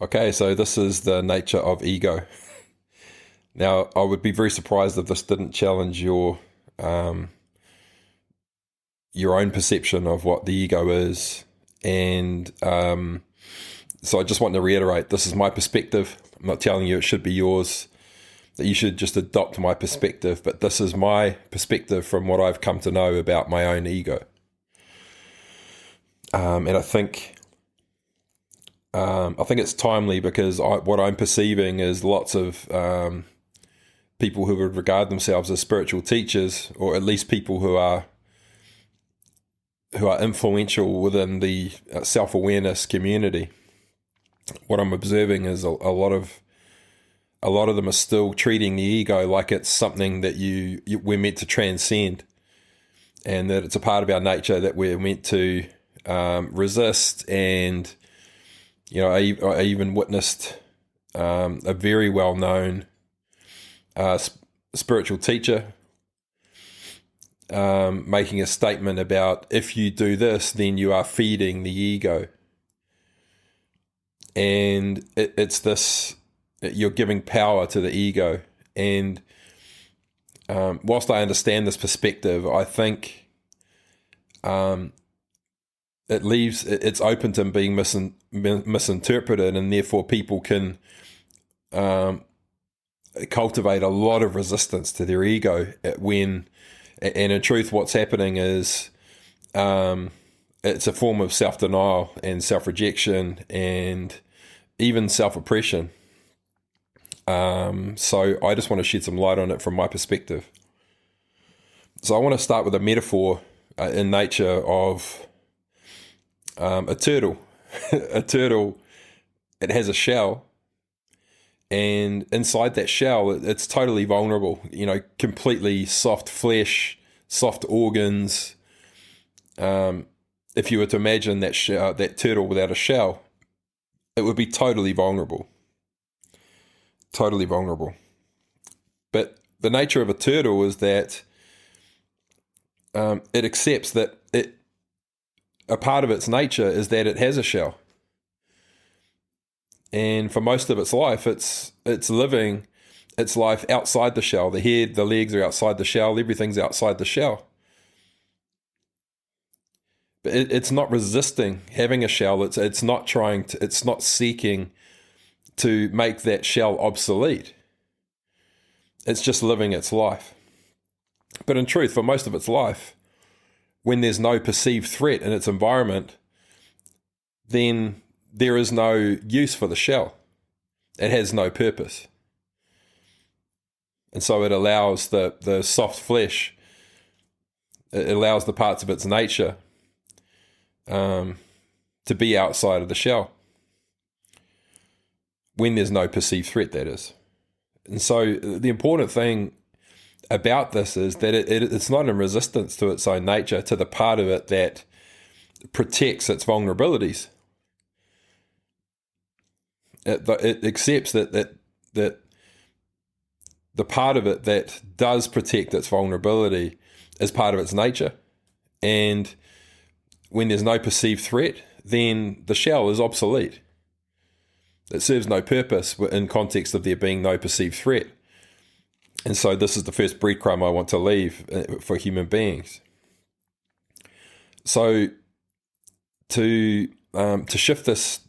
Okay, so this is the nature of ego. Now, I would be very surprised if this didn't challenge um, your own perception of what the ego is. And so I just want to reiterate, this is my perspective. I'm not telling you it should be yours, that you should just adopt my perspective, but this is my perspective from what I've come to know about my own ego. And I think it's timely because what I'm perceiving is lots of people who would regard themselves as spiritual teachers, or at least people who are influential within the self-awareness community. What I'm observing is a lot of them are still treating the ego like it's something that we're meant to transcend, and that it's a part of our nature that we're meant to resist. And I even witnessed a very well-known spiritual teacher making a statement about, if you do this, then you are feeding the ego. And it's this, you're giving power to the ego. And whilst I understand this perspective, I think it's open to being misinterpreted, and therefore people can cultivate a lot of resistance to their ego and in truth what's happening is it's a form of self-denial and self-rejection and even self-oppression. So I just want to shed some light on it from my perspective. So I want to start with a metaphor in nature of a turtle. A turtle, it has a shell, and inside that shell, it's totally vulnerable, completely soft flesh, soft organs. If you were to imagine that turtle without a shell, it would be totally vulnerable. Totally vulnerable. But the nature of a turtle is that it accepts that a part of its nature is that it has a shell. And for most of its life, it's living its life outside the shell. The head, the legs are outside the shell. Everything's outside the shell. But it's not resisting having a shell. It's not seeking to make that shell obsolete. It's just living its life. But in truth, for most of its life, when there's no perceived threat in its environment, then there is no use for the shell. It has no purpose. And so it allows the soft flesh, it allows the parts of its nature to be outside of the shell. When there's no perceived threat, that is. And so the important thing about this is that it's not in resistance to its own nature, to the part of it that protects its vulnerabilities. It accepts that the part of it that does protect its vulnerability is part of its nature. And when there's no perceived threat, then the shell is obsolete. It serves no purpose in context of there being no perceived threat. And so this is the first breadcrumb I want to leave for human beings. So to shift this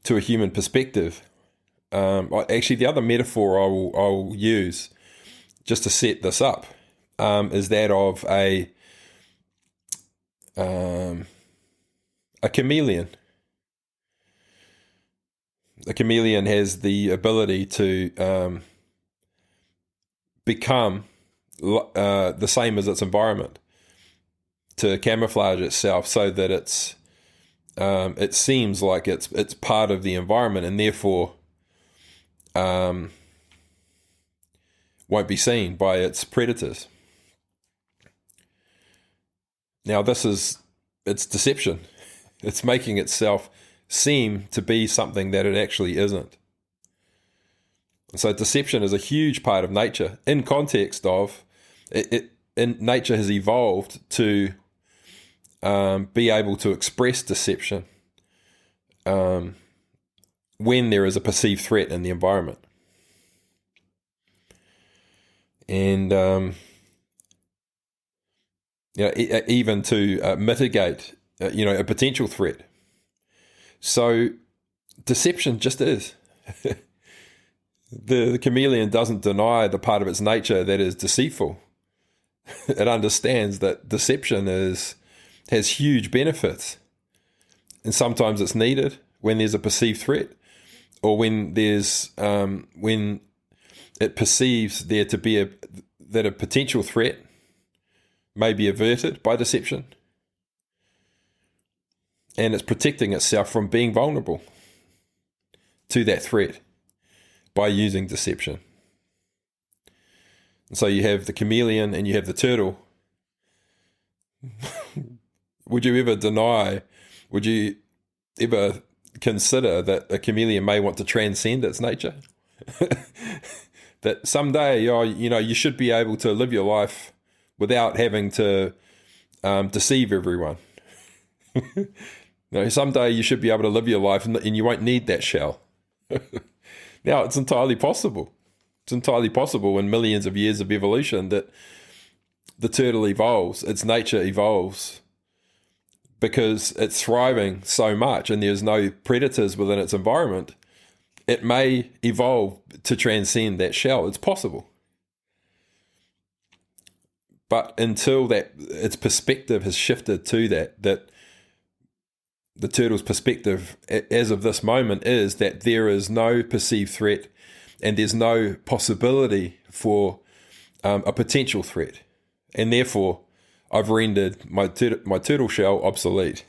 to a human perspective, actually the other metaphor I will use just to set this up is that of a chameleon. A chameleon has the ability to become the same as its environment, to camouflage itself so that it seems like it's part of the environment, and therefore won't be seen by its predators. Now it's deception. It's making itself seem to be something that it actually isn't. So deception is a huge part of nature, in context of nature has evolved to be able to express deception when there is a perceived threat in the environment. And even to mitigate a potential threat. So deception just is. The chameleon doesn't deny the part of its nature that is deceitful. It understands that deception has huge benefits, and sometimes it's needed when there's a perceived threat, or when when it perceives there to be that a potential threat may be averted by deception, and it's protecting itself from being vulnerable to that threat by using deception. And so you have the chameleon and you have the turtle. Would you ever consider that a chameleon may want to transcend its nature? That someday, you should be able to live your life without having to deceive everyone. Someday you should be able to live your life and you won't need that shell. Now, it's entirely possible. It's entirely possible in millions of years of evolution that the turtle evolves, its nature evolves, because it's thriving so much and there's no predators within its environment. It may evolve to transcend that shell. It's possible. But until its perspective has shifted to that the turtle's perspective as of this moment is that there is no perceived threat and there's no possibility for a potential threat. And therefore, I've rendered my turtle shell obsolete.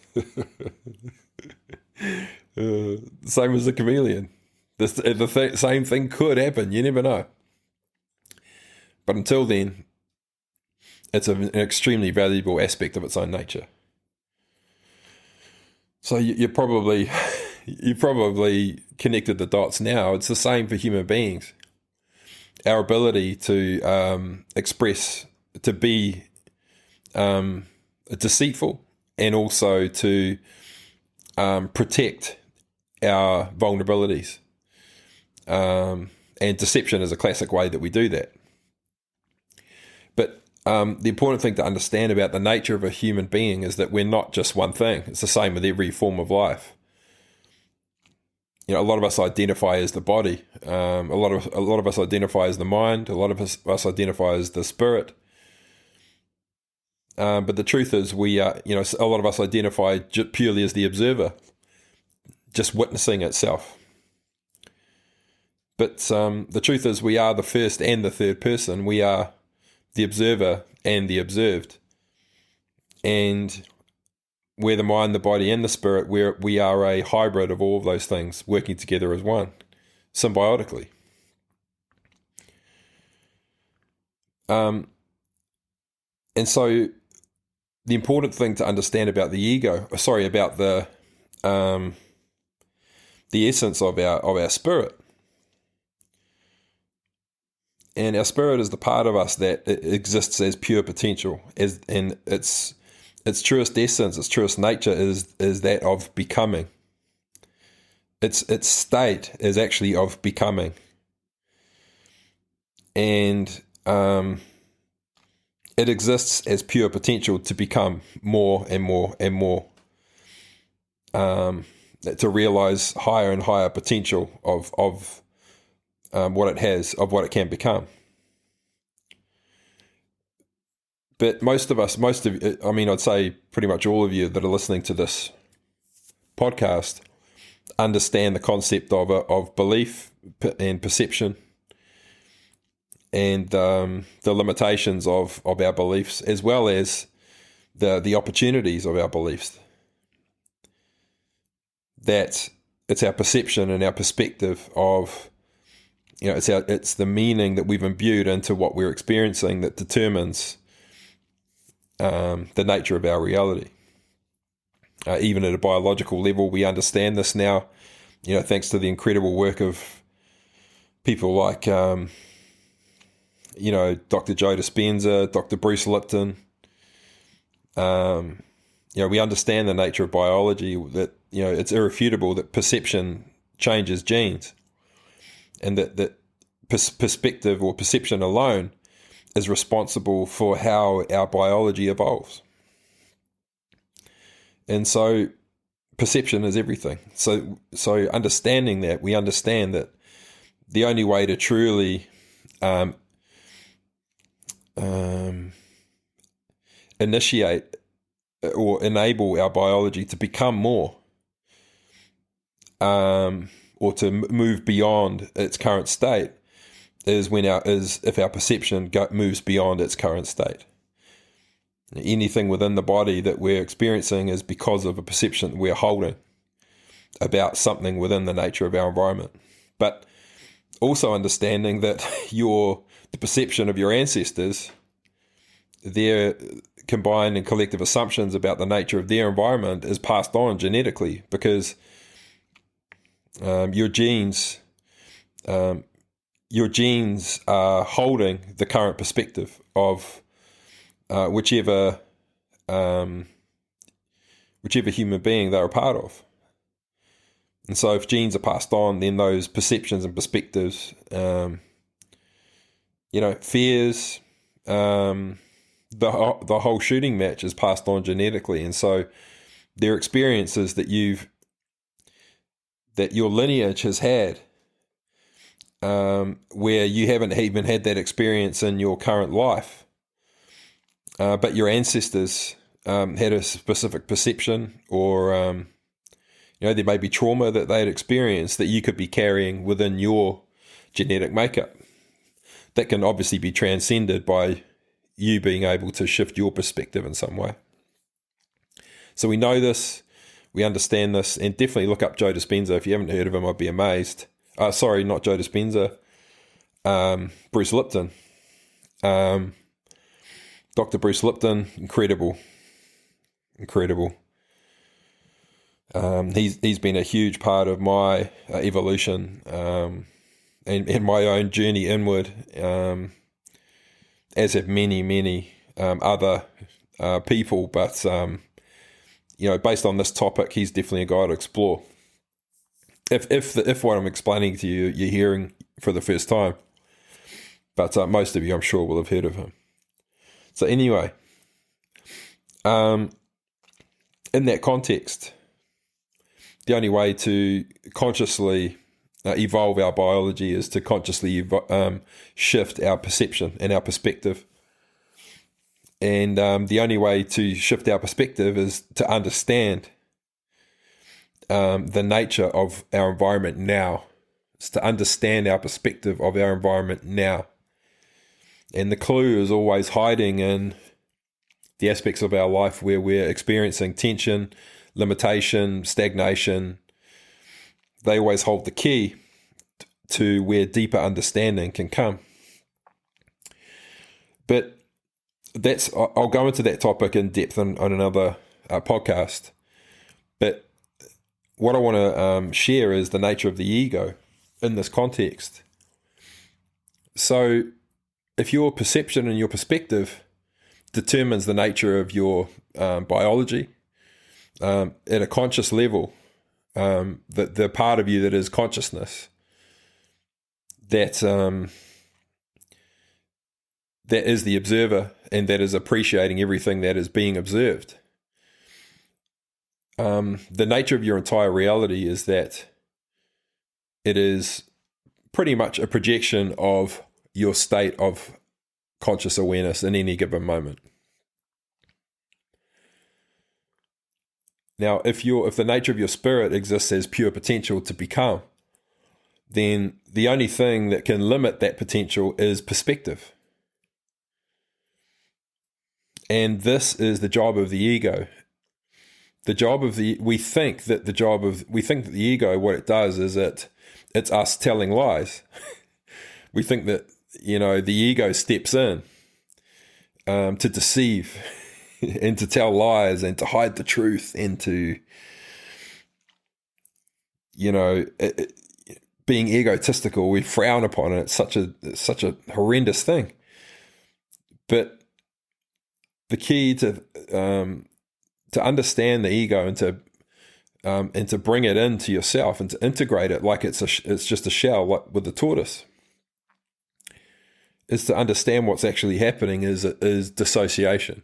Same as the chameleon. The same thing could happen. You never know. But until then, it's an extremely valuable aspect of its own nature. So you probably connected the dots now. It's the same for human beings. Our ability to express, to be deceitful, and also to protect our vulnerabilities. And deception is a classic way that we do that. But the important thing to understand about the nature of a human being is that we're not just one thing. It's the same with every form of life. A lot of us identify as the body. A lot of us identify as the mind. A lot of us identify as the spirit. But the truth is, we are. A lot of us identify purely as the observer, just witnessing itself. But the truth is, we are the first and the third person. We are the observer and the observed. And we're the mind, the body, and the spirit. We are a hybrid of all of those things working together as one, symbiotically. And so the important thing to understand about the ego, about the essence of our spirit. And our spirit is the part of us that exists as pure potential, and its truest essence, its truest nature is that of becoming. Its state is actually of becoming, and it exists as pure potential to become more and more and more, to realize higher and higher potential of what it has, of what it can become. But I'd say pretty much all of you that are listening to this podcast understand the concept of belief and perception, and the limitations of our beliefs, as well as the opportunities of our beliefs. That it's our perception and our perspective of, it's the meaning that we've imbued into what we're experiencing that determines the nature of our reality. Even at a biological level, we understand this now, thanks to the incredible work of people like, Dr. Joe Dispenza, Dr. Bruce Lipton. We understand the nature of biology, that, it's irrefutable that perception changes genes, and that perspective or perception alone is responsible for how our biology evolves. And so perception is everything. So understanding that, we understand that the only way to truly initiate or enable our biology to become more, or to move beyond its current state, is if our perception moves beyond its current state. Anything within the body that we're experiencing is because of a perception we're holding about something within the nature of our environment. But also understanding that the perception of your ancestors, their combined and collective assumptions about the nature of their environment, is passed on genetically, because your genes are holding the current perspective of whichever human being they're a part of. And so if genes are passed on, then those perceptions and perspectives, fears, the whole shooting match is passed on genetically. And so there are experiences that your lineage has had, where you haven't even had that experience in your current life. But your ancestors had a specific perception, or there may be trauma that they had experienced that you could be carrying within your genetic makeup. That can obviously be transcended by you being able to shift your perspective in some way. So we know this, we understand this, and definitely look up Joe Dispenza. If you haven't heard of him, I'd be amazed. Sorry, not Joe Dispenza, Bruce Lipton. Dr. Bruce Lipton, incredible. He's been a huge part of my evolution, and my own journey inward, as have many other people. But based on this topic, he's definitely a guy to explore. If what I'm explaining to you, you're hearing for the first time, but most of you, I'm sure, will have heard of him. So anyway, in that context, the only way to consciously evolve our biology is to consciously shift our perception and our perspective. And the only way to shift our perspective is to understand the nature of our environment now. It's to understand our perspective of our environment now. And the clue is always hiding in the aspects of our life where we're experiencing tension, limitation, stagnation. They always hold the key to where deeper understanding can come. But I'll go into that topic in depth on another podcast. But what I want to share is the nature of the ego in this context. So if your perception and your perspective determines the nature of your biology at a conscious level, the part of you that is consciousness, that is the observer and that is appreciating everything that is being observed. The nature of your entire reality is that it is pretty much a projection of your state of conscious awareness in any given moment. Now, if the nature of your spirit exists as pure potential to become, then the only thing that can limit that potential is perspective. And this is the job of the ego. We think that the ego, what it does is it's us telling lies. We think that, the ego steps in to deceive and to tell lies and to hide the truth and to, being egotistical. We frown upon it. It's such a horrendous thing. But the key to understand the ego and to and to bring it into yourself and to integrate it like it's just a shell, like with the tortoise, is to understand what's actually happening is dissociation.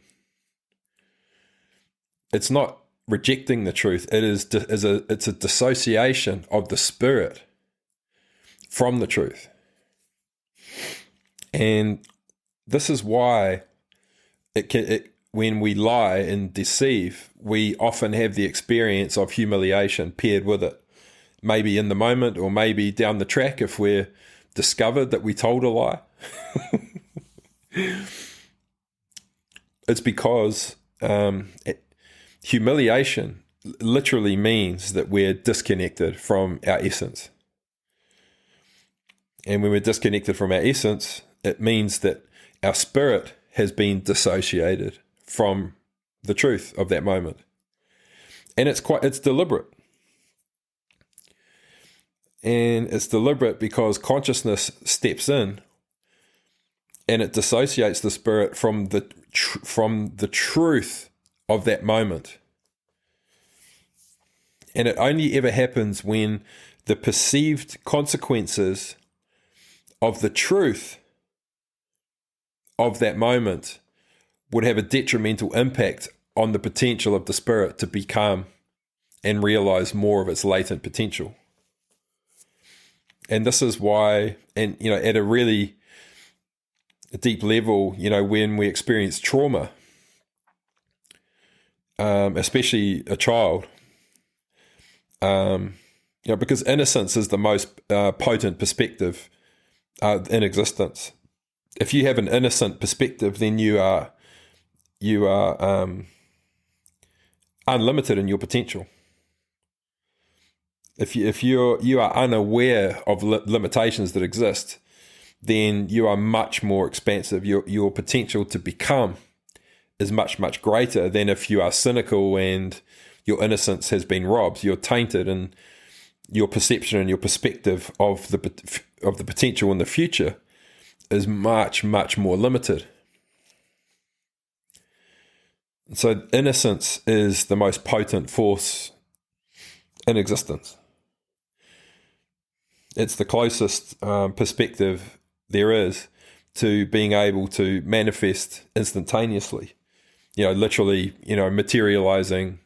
It's not rejecting the truth. It's a dissociation of the spirit from the truth. And this is why when we lie and deceive, we often have the experience of humiliation paired with it. Maybe in the moment, or maybe down the track if we're discovered that we told a lie. It's because humiliation literally means that we're disconnected from our essence. And when we're disconnected from our essence, it means that our spirit has been dissociated from the truth of that moment. And it's deliberate. And it's deliberate because consciousness steps in and it dissociates the spirit from the truth of that moment. And it only ever happens when the perceived consequences of the truth of that moment would have a detrimental impact on the potential of the spirit to become and realize more of its latent potential. And this is why, and at a really deep level, when we experience trauma, especially a child, because innocence is the most potent perspective in existence. If you have an innocent perspective, then you are unlimited in your potential. If you are unaware of limitations that exist, then you are much more expansive. Your potential to become is much, much greater than if you are cynical and your innocence has been robbed. You're tainted, and your perception and your perspective of the potential in the future is much, much more limited. So innocence is the most potent force in existence. It's the closest perspective there is to being able to manifest instantaneously, literally, materializing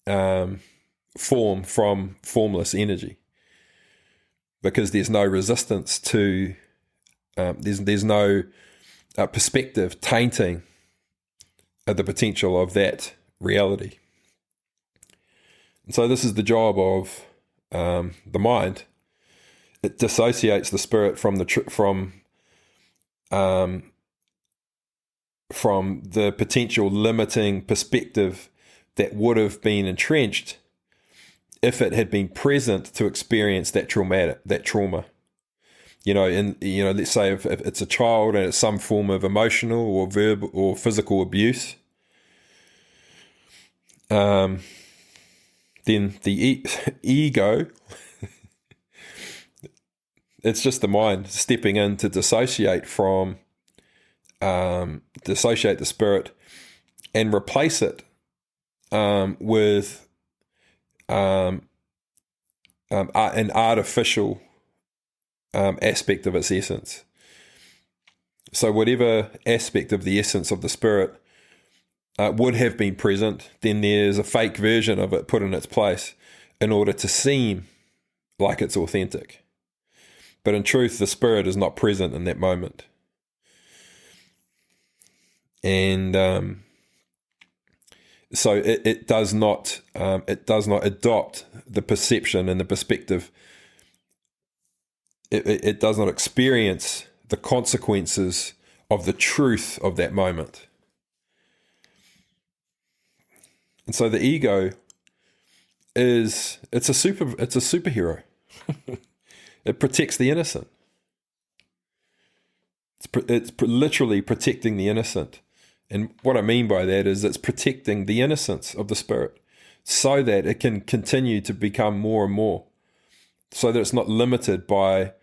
form from formless energy, because there's no resistance to, there's no perspective tainting the potential of that reality. And so this is the job of the mind. It dissociates the spirit from the potential limiting perspective that would have been entrenched if it had been present to experience that trauma. Let's say if it's a child and it's some form of emotional or verbal or physical abuse, then the ego, it's just the mind stepping in to dissociate the spirit and replace it with an artificial aspect of its essence. So whatever aspect of the essence of the spirit would have been present, then there's a fake version of it put in its place in order to seem like it's authentic. But in truth, the spirit is not present in that moment. And so it does not adopt the perception and the perspective. It does not experience the consequences of the truth of that moment. And so the ego it's a superhero. It protects the innocent. It's literally protecting the innocent. And what I mean by that is it's protecting the innocence of the spirit so that it can continue to become more and more, so that it's not limited by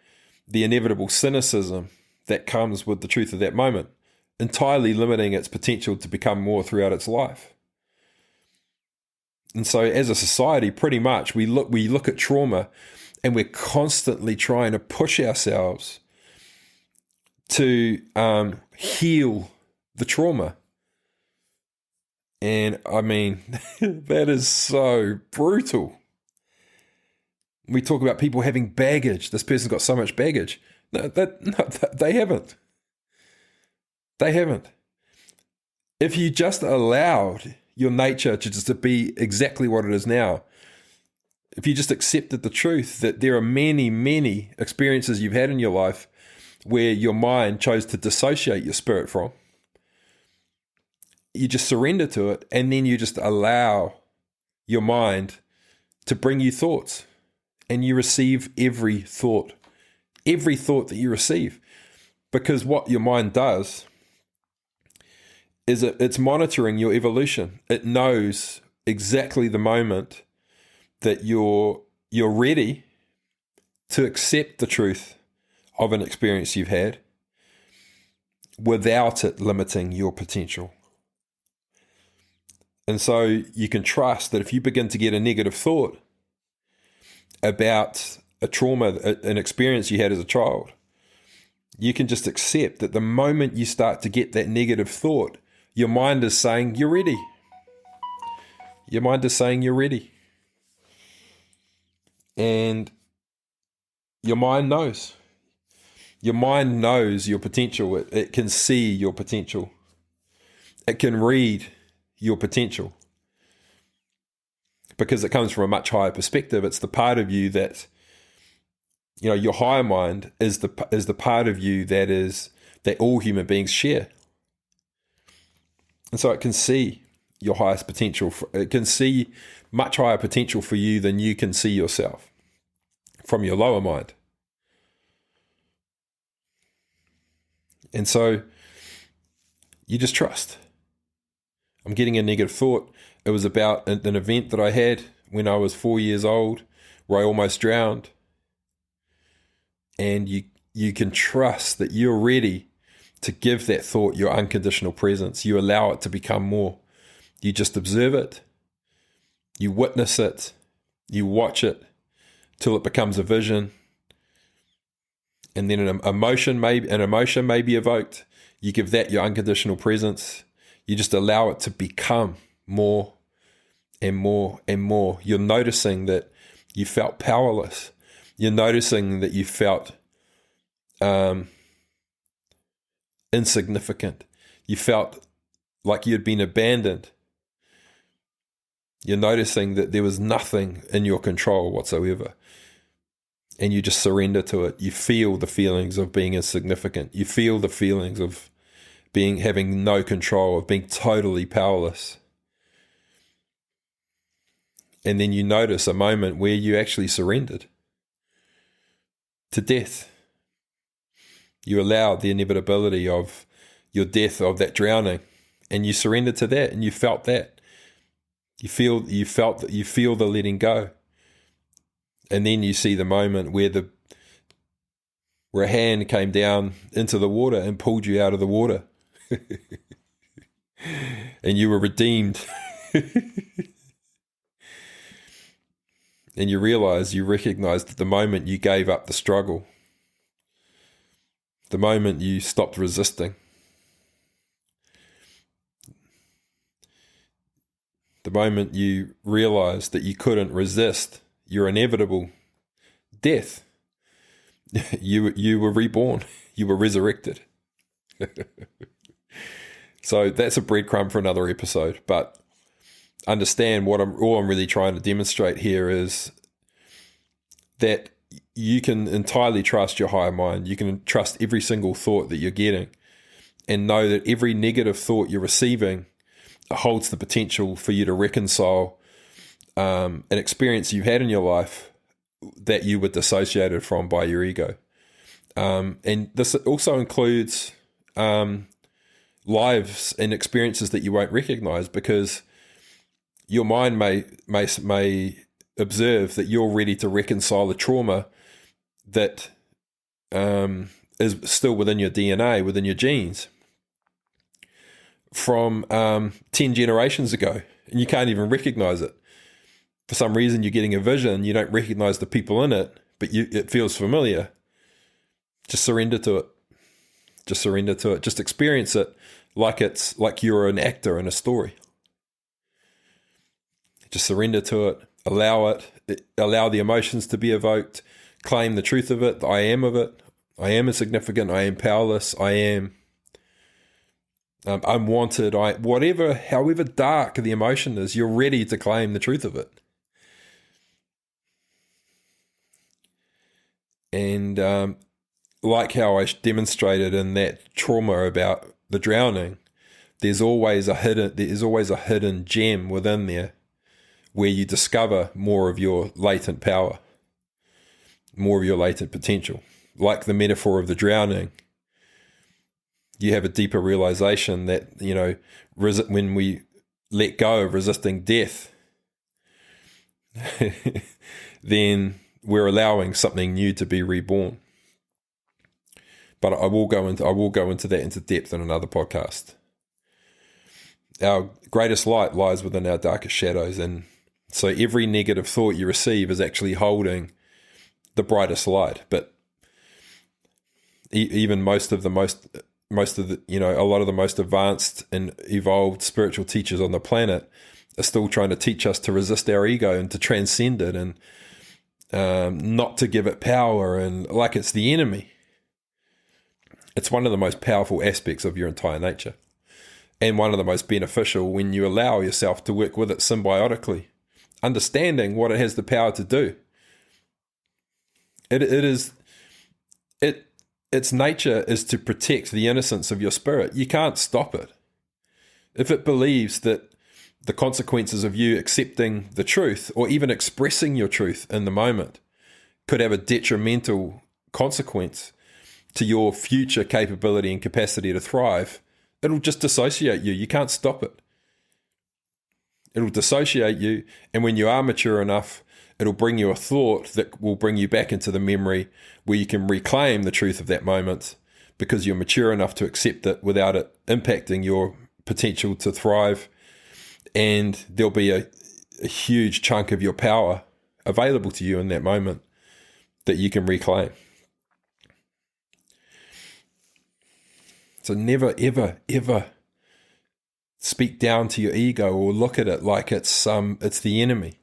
the inevitable cynicism that comes with the truth of that moment, entirely limiting its potential to become more throughout its life. And so as a society, pretty much we look at trauma and we're constantly trying to push ourselves to heal the trauma. And I mean, that is so brutal. We talk about people having baggage. This person's got so much baggage. No, they haven't. They haven't. If you just allowed your nature to just to be exactly what it is now, if you just accepted the truth that there are many, many experiences you've had in your life where your mind chose to dissociate your spirit from, you just surrender to it, and then you just allow your mind to bring you thoughts, and you receive every thought that you receive. Because what your mind does is it's monitoring your evolution. It knows exactly the moment that you're ready to accept the truth of an experience you've had without it limiting your potential. And so you can trust that if you begin to get a negative thought about a trauma, an experience you had as a child, you can just accept that the moment you start to get that negative thought, your mind is saying, you're ready. Your mind is saying you're ready. And your mind knows. Your mind knows your potential. It can see your potential. It can read your potential. Because it comes from a much higher perspective. It's the part of you that, your higher mind is the part of you that all human beings share. And so it can see your highest potential. It can see much higher potential for you than you can see yourself from your lower mind. And so you just trust. I'm getting a negative thought. It was about an event that I had when I was 4 years old where I almost drowned. And you can trust that you're ready to give that thought your unconditional presence. You allow it to become more. You just observe it. You witness it. You watch it till it becomes a vision. And then an emotion may be evoked. You give that your unconditional presence. You just allow it to become more and more and more. You're noticing that you felt powerless. You're noticing that you felt insignificant. You felt like you had been abandoned. You're noticing that there was nothing in your control whatsoever. And you just surrender to it. You feel the feelings of being insignificant. You feel the feelings of having no control, of being totally powerless. And then you notice a moment where you actually surrendered to death. You allowed the inevitability of your death, of that drowning, and you surrendered to that, and you felt that. You feel the letting go. And then you see the moment where a hand came down into the water and pulled you out of the water. And you were redeemed. And you recognized that the moment you gave up the struggle, the moment you stopped resisting, the moment you realized that you couldn't resist your inevitable death, you were reborn, you were resurrected. So that's a breadcrumb for another episode, but understand all I'm really trying to demonstrate here is that you can entirely trust your higher mind. You can trust every single thought that you're getting, and know that every negative thought you're receiving holds the potential for you to reconcile an experience you had in your life that you were dissociated from by your ego. And this also includes lives and experiences that you won't recognize, because your mind may observe that you're ready to reconcile the trauma that is still within your DNA, within your genes, from 10 generations ago, and you can't even recognize it. for some reason you're getting a vision, you don't recognize the people in it, but it feels familiar. Just surrender to it. Just surrender to it. Just experience it it's like you're an actor in a story. Just surrender to it. Allow it. Allow the emotions to be evoked. Claim the truth of it. The I am of it. I am insignificant. I am powerless. I am unwanted. However dark the emotion is, you're ready to claim the truth of it. And like how I demonstrated in that trauma about the drowning, there's always a hidden gem within there where you discover more of your latent power, more of your latent potential. Like the metaphor of the drowning, you have a deeper realization that, when we let go of resisting death, then we're allowing something new to be reborn. But I will go into that into depth in another podcast. Our greatest light lies within our darkest shadows, and so every negative thought you receive is actually holding the brightest light. But even a lot of the most advanced and evolved spiritual teachers on the planet are still trying to teach us to resist our ego and to transcend it, and not to give it power, and like it's the enemy. It's one of the most powerful aspects of your entire nature, and one of the most beneficial when you allow yourself to work with it symbiotically, understanding what it has the power to do. Its nature is to protect the innocence of your spirit. You can't stop it. If it believes that the consequences of you accepting the truth, or even expressing your truth in the moment, could have a detrimental consequence to your future capability and capacity to thrive, it'll just dissociate you. You can't stop it. It'll dissociate you, and when you are mature enough, it'll bring you a thought that will bring you back into the memory where you can reclaim the truth of that moment, because you're mature enough to accept it without it impacting your potential to thrive, and there'll be a huge chunk of your power available to you in that moment that you can reclaim. So never, ever, ever speak down to your ego or look at it like it's the enemy,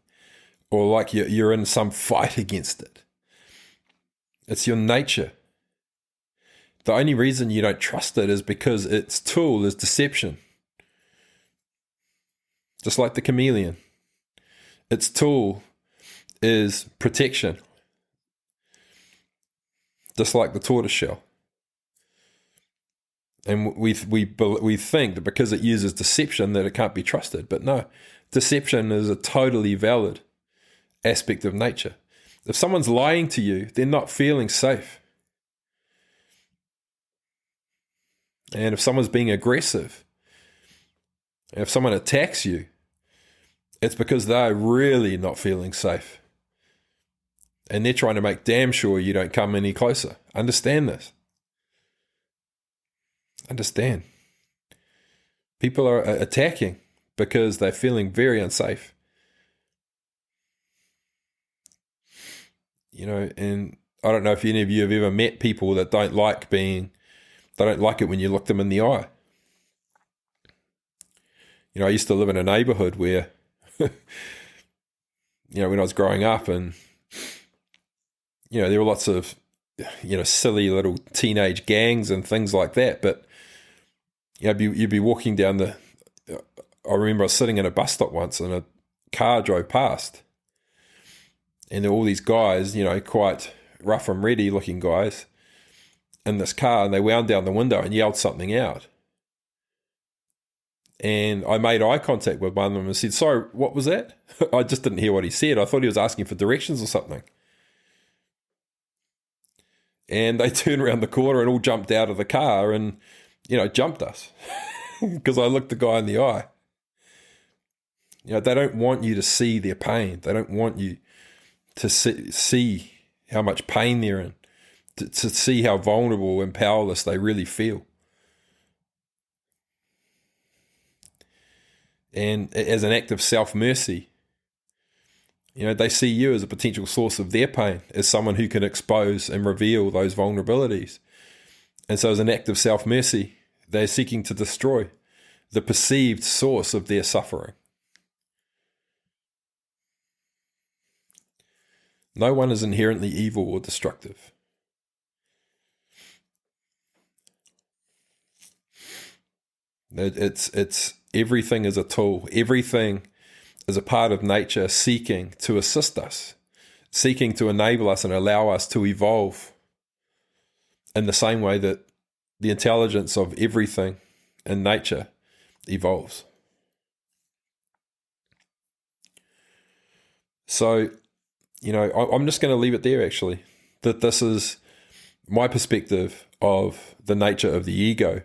or like you're in some fight against it. It's your nature. The only reason you don't trust it is because its tool is deception. Just like the chameleon. Its tool is protection. Just like the tortoiseshell. And we think that because it uses deception that it can't be trusted. But no, deception is a totally valid aspect of nature. If someone's lying to you, they're not feeling safe. And if someone's being aggressive, and if someone attacks you, it's because they're really not feeling safe. And they're trying to make damn sure you don't come any closer. Understand this. Understand. People are attacking because they're feeling very unsafe. And I don't know if any of you have ever met people that don't like it when you look them in the eye. I used to live in a neighborhood where, when I was growing up, and, there were lots of, silly little teenage gangs and things like that. But, you'd be walking down I remember I was sitting in a bus stop once and a car drove past. And there were all these guys, quite rough and ready looking guys in this car, and they wound down the window and yelled something out. And I made eye contact with one of them and said, "Sorry, what was that?" I just didn't hear what he said. I thought he was asking for directions or something. And they turned around the corner and all jumped out of the car and, jumped us because I looked the guy in the eye. They don't want you to see their pain. They don't want you to see how much pain they're in, to see how vulnerable and powerless they really feel. And as an act of self-mercy, They see you as a potential source of their pain, as someone who can expose and reveal those vulnerabilities. And so as an act of self-mercy, they're seeking to destroy the perceived source of their suffering. No one is inherently evil or destructive. It's everything is a tool. Everything is a part of nature seeking to assist us, seeking to enable us and allow us to evolve in the same way that the intelligence of everything in nature evolves. So, I'm just going to leave it there, actually, that this is my perspective of the nature of the ego.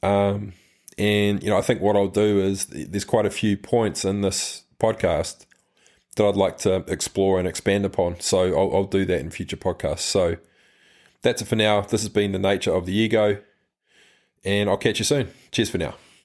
And, I think what I'll do is there's quite a few points in this podcast that I'd like to explore and expand upon. So I'll do that in future podcasts. So that's it for now. This has been the nature of the ego, and I'll catch you soon. Cheers for now.